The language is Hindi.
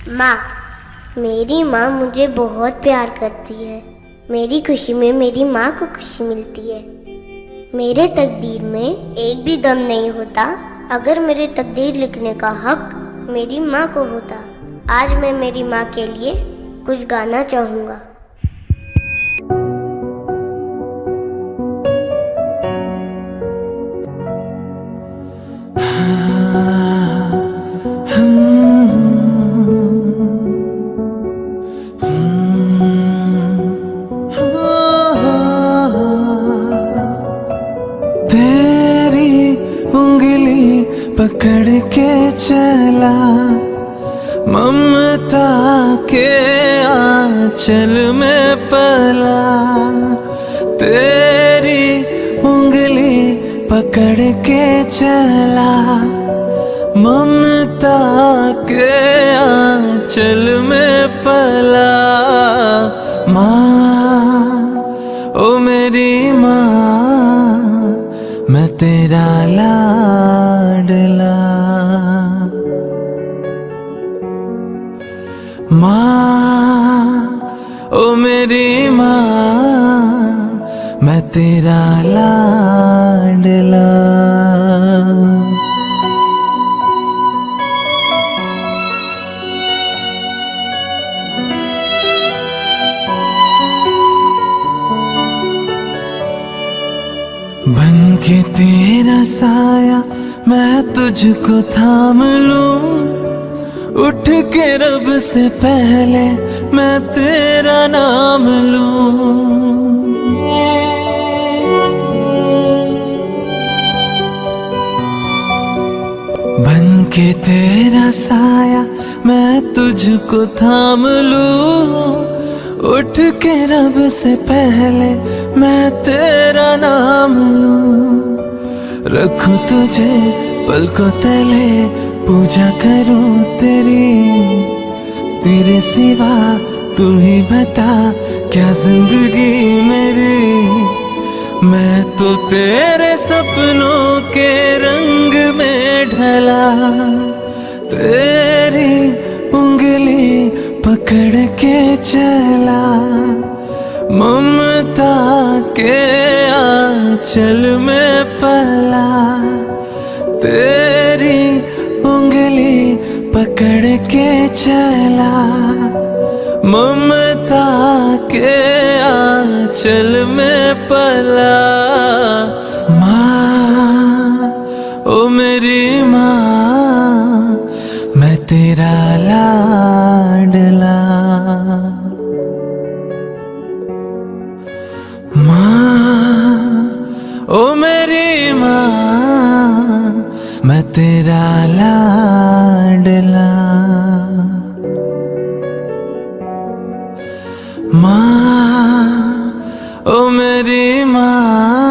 माँ। मेरी माँ मुझे बहुत प्यार करती है। मेरी खुशी में मेरी माँ को खुशी मिलती है। मेरे तकदीर में एक भी दम नहीं होता अगर मेरे तकदीर लिखने का हक मेरी माँ को होता। आज मैं मेरी माँ के लिए कुछ गाना चाहूँगा। तेरी उंगली पकड़ के चला, ममता के आंचल में पला। तेरी उंगली पकड़ के चला, ममता के आंचल में पला। माँ, ओ मेरी माँ, मैं तेरा लाडला। माँ, ओ मेरी माँ, मैं तेरा लाडला। बन के तेरा साया मैं तुझको थाम लूं, उठ के रब से पहले मैं तेरा नाम लूं। बन के तेरा साया मैं तुझको थाम लूं, उठ के रब से पहले मैं तेरा नाम लूं। रखूं तुझे पलकों तले, पूजा करूं तेरी। तेरे सिवा तू ही बता क्या जिंदगी मेरी। मैं तो तेरे सपनों के रंग में ढला। तेरी उंगली पकड़ के चला, ममता के आंचल में पला। तेरी उंगली पकड़ के चला, ममता के आंचल में पला। माँ, ओ मेरी माँ, मैं तेरा लाडला। माँ, ओ मेरी माँ, मैं तेरा लाडला। माँ, ओ मेरी माँ,